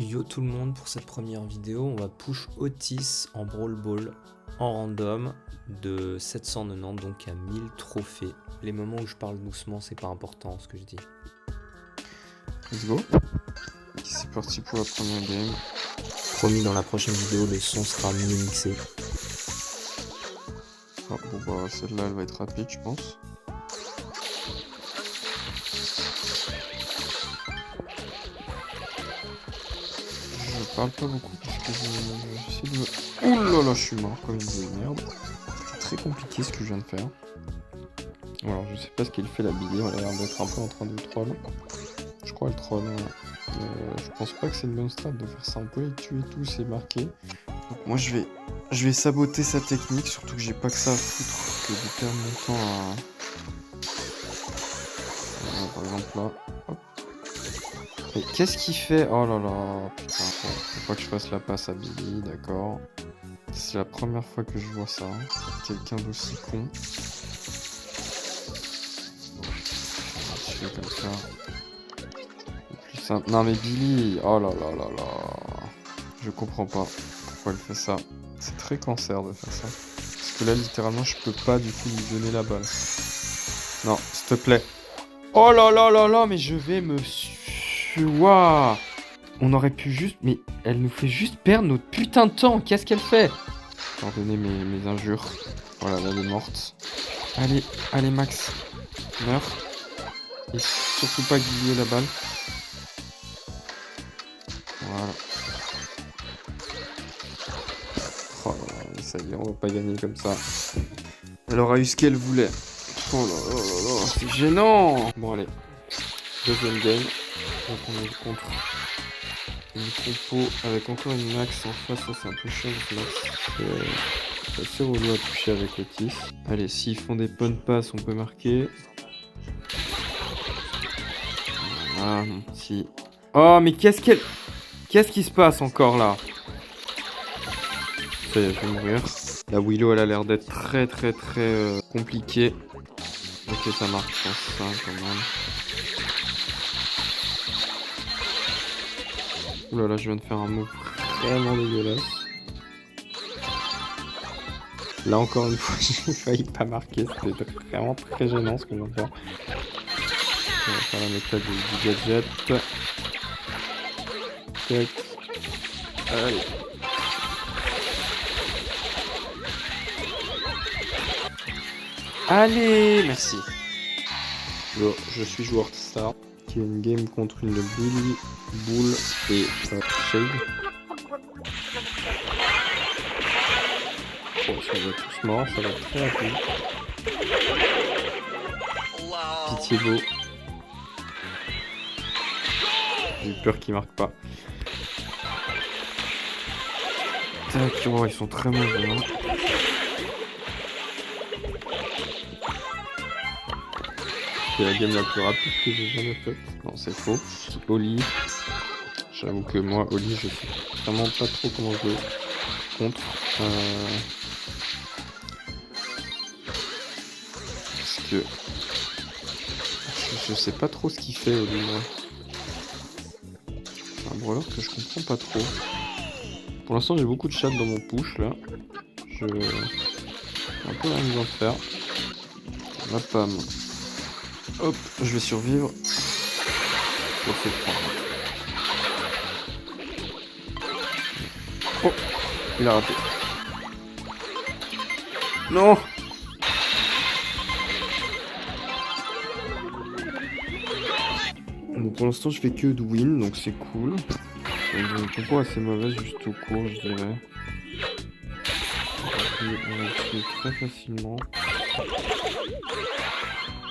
Yo tout le monde, pour cette première vidéo, on va push Otis en Brawl Ball en random de 790 donc à 1000 trophées. Les moments où je parle doucement, c'est pas important ce que je dis. Let's go. C'est parti pour la première game. Promis, dans la prochaine vidéo, le son sera mieux mixé. Oh, bon bah celle-là elle va être rapide je pense. Je parle pas beaucoup parce que j'essaie de... Ouh là là, je suis mort comme une vieille merde. C'est très compliqué ce que je viens de faire. Alors je sais pas ce qu'il fait la Billy, on a l'air d'être un peu en train de troll. Je crois le troll. Je pense pas que c'est une bonne strat de faire ça. On peut les tuer tous, c'est marqué. Donc moi je vais saboter sa technique, surtout que j'ai pas que ça à foutre que de perdre mon temps à... par exemple là. Hop. Et qu'est-ce qu'il fait? Oh là là, putain, faut pas que je fasse la passe à Billy, d'accord. C'est la première fois que je vois ça. Quelqu'un d'aussi con. Je fais comme ça. Plus simple. Non mais Billy, oh là là là là. Je comprends pas pourquoi elle fait ça. C'est très cancer de faire ça. Parce que là, littéralement, je peux pas du coup lui donner la balle. Non, s'il te plaît. Oh là là là là, mais je vais me... Waouh. On aurait pu juste... Mais elle nous fait juste perdre notre putain de temps. Qu'est-ce qu'elle fait? Pardonnez mes injures. Voilà, là, elle est morte. Allez, allez, Max. Meurs. Et surtout pas guiller la balle. Voilà. Oh là là, ça y est, on va pas gagner comme ça. Elle aura eu ce qu'elle voulait. Oh là là là là, c'est gênant. Bon, allez. Deuxième game. Donc on est contre une compo avec encore une Max en face. Ça, c'est un peu chiant, ce Max. C'est assez relou à toucher avec Otis. Allez, s'ils font des bonnes passes, on peut marquer. Voilà, mon petit... Oh, mais qu'est-ce qui se passe encore, là? Ça y est, je vais mourir. La Willow, elle a l'air d'être très compliquée. Ok, ça marche, je pense, ça, quand même. Ouh là là, je viens de faire un move vraiment dégueulasse. Là, encore une fois, j'ai failli pas marquer. C'était vraiment très gênant ce que je viens de faire. On va faire la méthode du gadget. Tac. Allez. Allez, merci. Je suis joueur star. Qui a une game contre une Billy, Bull et Shade. Bon, ça va tous morts, ça va être très rapide. Pitié beau. J'ai eu peur qu'il marque pas. Tac, oh, ils sont très mauvais. Hein. C'est la game la plus rapide que j'ai jamais faite. Non, c'est faux. Oli. J'avoue que moi, Oli, je sais vraiment pas trop comment jouer contre. Parce que je sais pas trop ce qu'il fait, Oli, moi. C'est un brawler que je comprends pas trop. Pour l'instant, j'ai beaucoup de chat dans mon push, là. Je... un peu rien besoin de faire. La pam. Hop, je vais survivre. Pour ce point. Oh, il a raté. Non. Bon, pour l'instant, je fais que de win, donc c'est cool. Une compo assez mauvaise, juste tout court, je dirais. On va le tuer très facilement.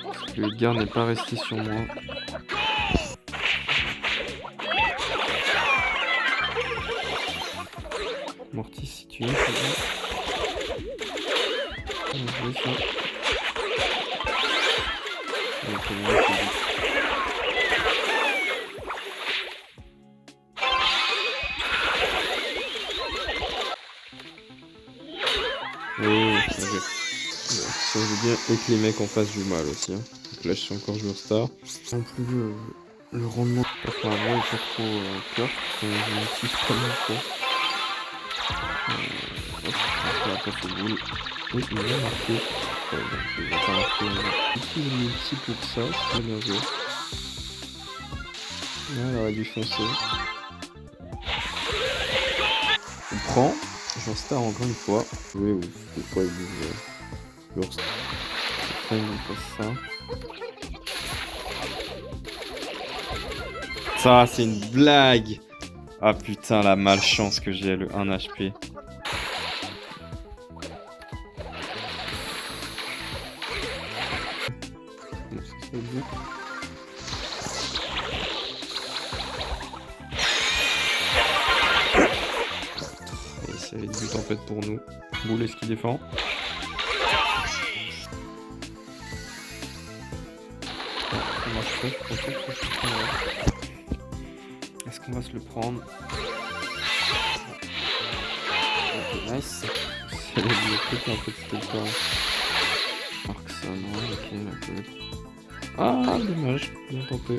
Parce que Edgar n'est pas resté sur moi. Mortis, si tu es, c'est bon. On va jouer ça. Oh, ça veut bien et que les mecs en face jouent mal aussi. Hein. Donc là, je suis encore joueur star. Non plus Le rendement pas trop avant, pas trop peur. Je n'utilise pas le quoi. Hop, on va passer le boule. Oui, il va marquer. Donc il va pas marquer. Utilise le multi pour ça, c'est bien joué. Là, elle aurait dû foncer. On prend. J'en star encore une fois. Oui, oui, c'est quoi ils disent l'ours. Enfin, il passe ça. Ça, c'est une blague! Ah putain, la malchance que j'ai, le 1 HP. Bon, ça serait bien. Et ça va être but en fait pour nous. Boule, est-ce qu'il défend? Ça marche pas, je pense pas que ça se prendra. Est-ce qu'on va se le prendre? Ok, nice. C'est le truc un peu de c'était pas. Markson, ouais, ok, d'accord. Ah, dommage, bien tenté.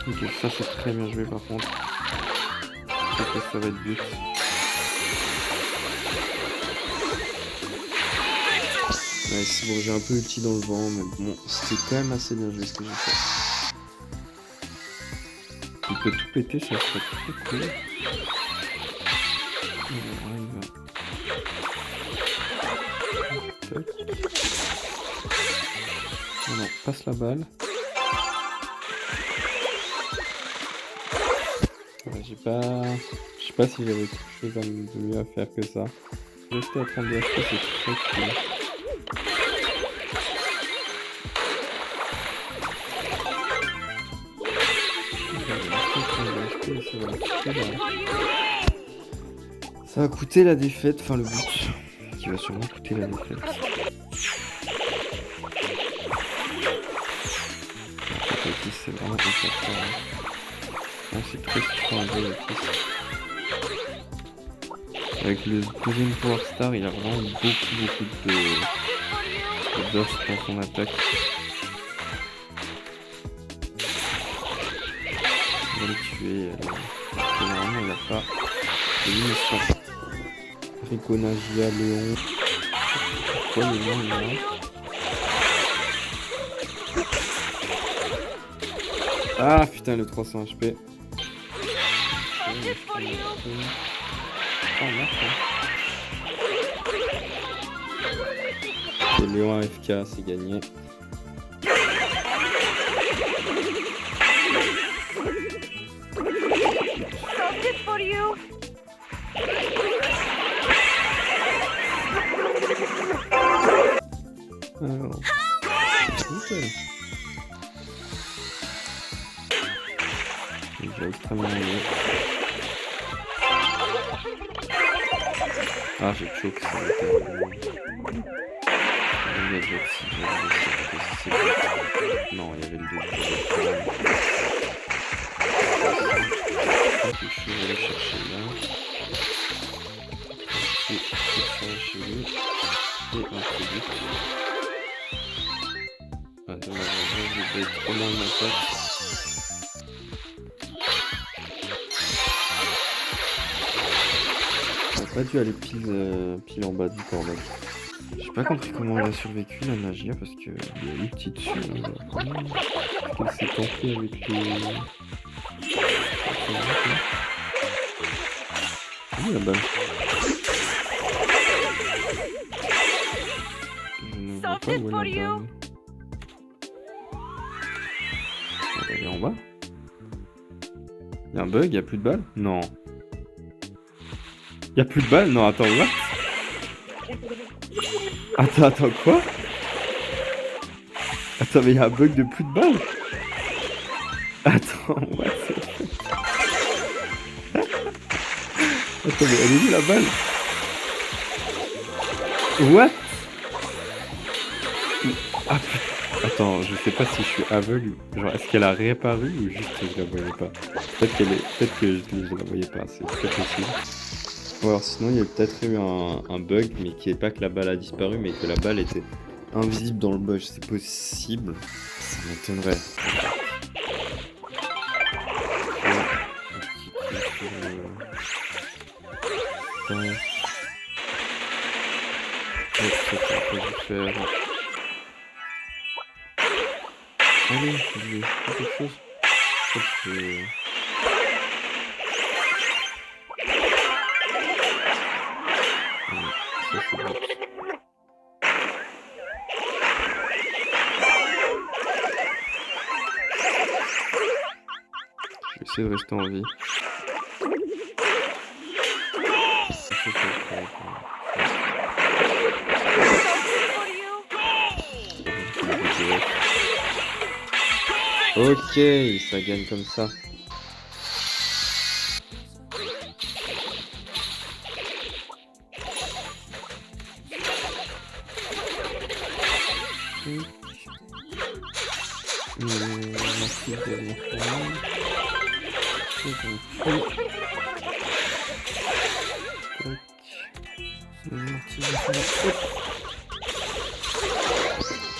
Ok, ça c'est très bien joué par contre. Ok, ça va être but. Nice, bon, j'ai un peu ulti dans le vent, mais bon, c'était quand même assez bien joué ce que j'ai fait. Il peut tout péter, ça serait très cool. On arrive à... Non, non, passe la balle. Ouais, j'ai pas... Je sais pas si j'avais quelque chose de mieux à faire que ça. Rester à prendre des HP, c'est très cool. Ça va coûter la défaite, enfin le but, qui va sûrement coûter la défaite. C'est vraiment important. C'est très frustrant à jouer avec le deuxième Power Star, il a vraiment beaucoup de buff dans son attaque. On va le tuer. Normalement il n'a pas de munitions. Riconagia, Léon. Pourquoi le Léon il est là? Ah putain, le 300 HP. Oh, et Léon AFK, c'est gagné. Alors, nickel. Déjà extrêmement mieux. Ah, j'ai choke, ça va être... Non, il y avait le double. Je vais aller chercher là. Et ça chez lui. Et un petit but. Ah, dommage, je vais être trop loin de ma tête. Pas dû aller pile en bas du corps. J'ai pas compris comment elle a survécu la Nagia parce que il y a eu petit dessus. Elle s'est tentée avec les. Où la balle? Je ne vois pas où est la balle. Elle est en bas? Y'a un bug? Y'a plus de balles? Non. Y'a plus de balles? Non, attends, what? Attends, quoi? Attends, mais y'a un bug de plus de balles? Attends, what? Attends, mais elle est où la balle? What? Ah putain. Attends, je sais pas si je suis aveugle. Genre, est-ce qu'elle a réapparu ou juste que je la voyais pas? Peut-être que je la voyais pas, c'est très possible. Ou alors sinon il y a peut-être eu un bug, mais qui est pas que la balle a disparu, mais que la balle était invisible dans le bush, c'est possible. Ça m'étonnerait. Ça pas dû faire. Allez, fais quelque chose. En fait, allez, ça c'est bon. Je vais essayer de rester en vie. Ça, c'est le fait, Ok, ça gagne comme ça.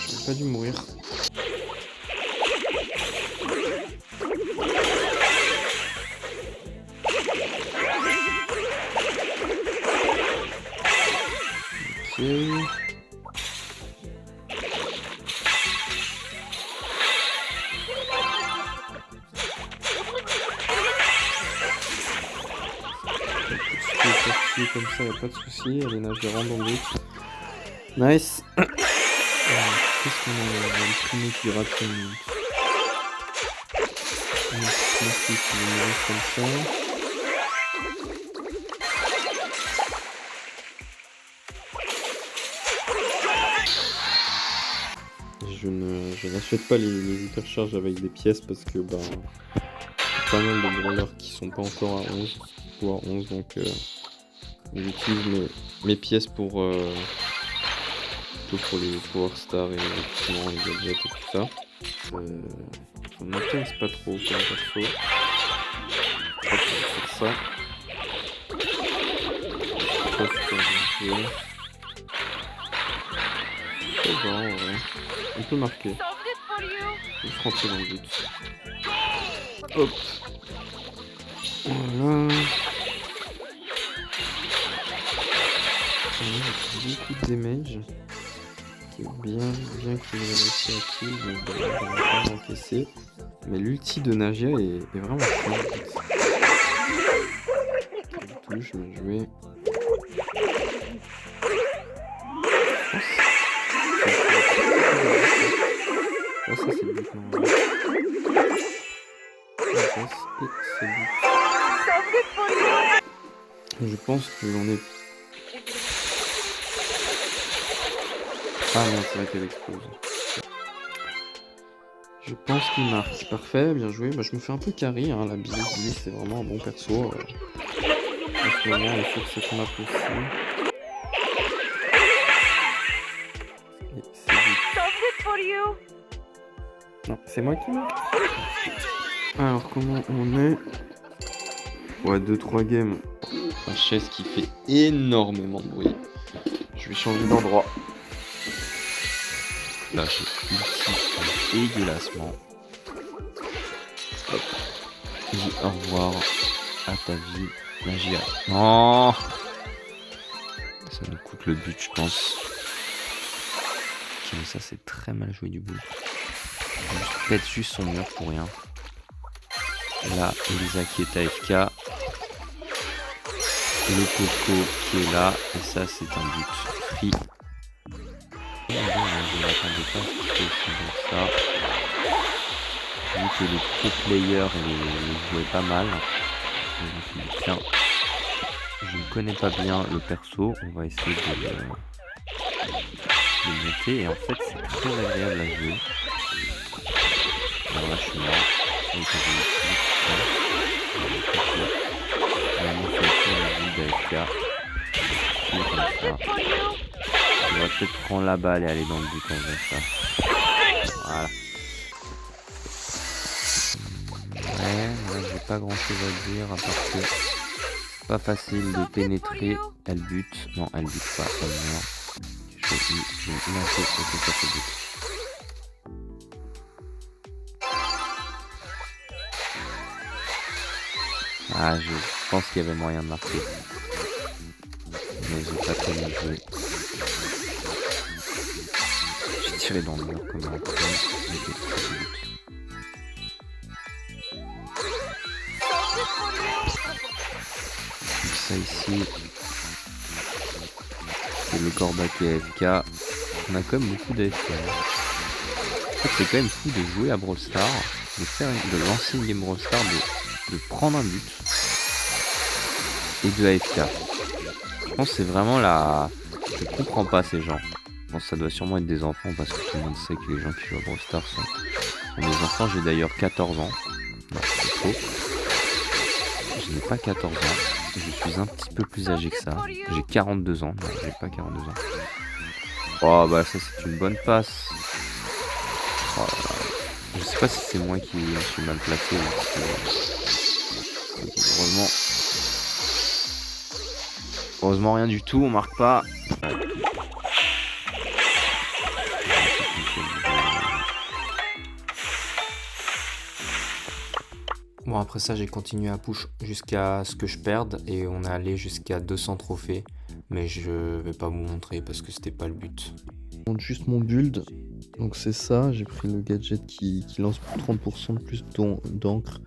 J'ai pas dû mourir. Ok. Comme ça, y a pas de souci. Allez, nage, je rentre dans le but. Nice. Qu'est-ce qu'on a là? Le premier qui rate son but. Merci qui va mourir comme ça. Je n'achète pas les hypercharges avec des pièces parce que bah pas mal de brawlers qui sont pas encore à 11 ou à 11 donc j'utilise mes pièces pour les Power Stars et les équipements, les gadgets et tout ça. Ça m'intéresse pas trop comme perso. Je crois que je vais faire ça. Je sais pas si ça va jouer. Ça va en vrai. On peut marquer. Je vais rentrer dans le but. Hop. Voilà. J'ai beaucoup de damage. Bien qu'il ait réussi à kill, donc on va pas encaisser. Mais l'ulti de Nagia est vraiment fort en fait. Quelle touche, bien joué. Ah, ça c'est le but normalement. Je pense que l'on est. Ah non, c'est vrai qu'elle explose. Je pense qu'il marque. Parfait, bien joué. Bah, je me fais un peu carry, hein, la Billy, c'est vraiment un bon perso. En ce moment, il faut que cette map aussi. Et c'est but. Non, c'est moi qui marque. Alors, comment on est? Ouais, 2-3 games. La chaise qui fait énormément de bruit. Je vais changer d'endroit. Là, j'ai ulti dégueulassement. Hop. Dis au revoir à ta vie, Nagia. Non, ça nous coûte le but, je pense. Ok, mais ça, c'est très mal joué du bout. Je pète juste son mur pour rien. Là, Elisa qui est AFK. Le Coco qui est là. Et ça, c'est un but free. Je m'attendais pas à ce que je ça. Vu que les pro players jouaient pas mal. Je me suis dit, tiens, je ne connais pas bien le perso. On va essayer de monter. Et en fait, c'est très agréable à jouer. Alors là, je suis mort. Et que on va peut-être prendre la balle et aller dans le but en faisant ça. Voilà. Ouais, j'ai pas grand chose à dire à part que c'est pas facile de pénétrer. Elle bute. Non, elle bute pas. Elle meurt. J'ai une info que ça fait but. Ah, je pense qu'il y avait moyen de marquer. Mais j'ai pas trop bien joué. J'ai tiré dans le mur comme un con. Donc ça ici, c'est le corbac qui est AFK. On a quand même beaucoup d'AFK. En fait, c'est quand même fou de jouer à Brawl Stars, de lancer une game Brawl Stars, de prendre un but et de AFK. Je pense que c'est vraiment la... Je comprends pas ces gens. Je pense que ça doit sûrement être des enfants parce que tout le monde sait que les gens qui jouent à Brawl Stars sont des enfants. J'ai d'ailleurs 14 ans. Non, c'est faux. Je n'ai pas 14 ans. Je suis un petit peu plus âgé que ça. J'ai 42 ans. Non, j'ai pas 42 ans. Oh bah ça c'est une bonne passe. Oh là là. Je sais pas si c'est moi qui suis mal placé ou heureusement rien du tout, on marque pas. Bon, après ça, j'ai continué à push jusqu'à ce que je perde et on est allé jusqu'à 200 trophées. Mais je vais pas vous montrer parce que c'était pas le but. Je montre juste mon build. Donc c'est ça, j'ai pris le gadget qui lance pour 30% de plus d'encre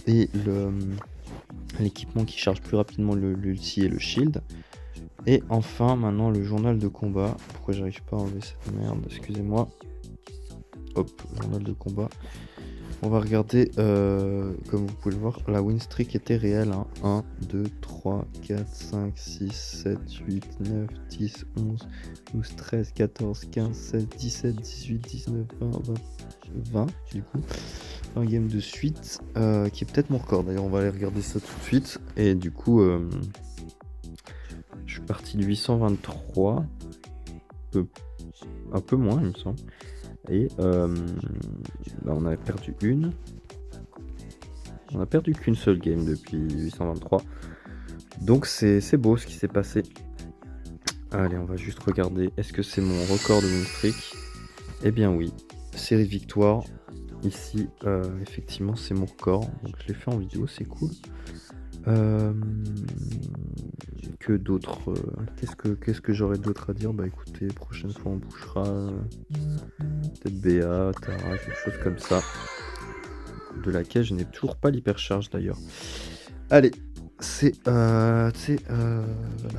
et l'équipement qui charge plus rapidement l'ulti et le shield. Et enfin maintenant le journal de combat. Pourquoi j'arrive pas à enlever cette merde, excusez-moi. Hop, journal de combat. On va regarder, comme vous pouvez le voir, la win streak était réelle. Hein. 1, 2, 3, 4, 5, 6, 7, 8, 9, 10, 11, 12, 13, 14, 15, 16, 17, 18, 19, 20, 20 du coup. 20 games de suite, qui est peut-être mon record. D'ailleurs, on va aller regarder ça tout de suite. Et du coup, je suis parti de 823, un peu moins, il me semble. Et là on a perdu une. On a perdu qu'une seule game depuis 823. Donc c'est beau ce qui s'est passé. Allez, on va juste regarder. Est-ce que c'est mon record de win streak? Eh bien oui. Série de victoires. Ici, effectivement, c'est mon record. Donc je l'ai fait en vidéo, c'est cool. Que d'autres qu'est-ce que j'aurais d'autre à dire? Bah écoutez, prochaine fois on bouchera peut-être BA, Tara, quelque chose comme ça, de laquelle je n'ai toujours pas l'hypercharge d'ailleurs. Allez, c'est la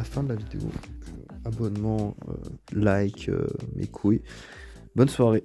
fin de la vidéo. Abonnement, like, mes couilles. Bonne soirée.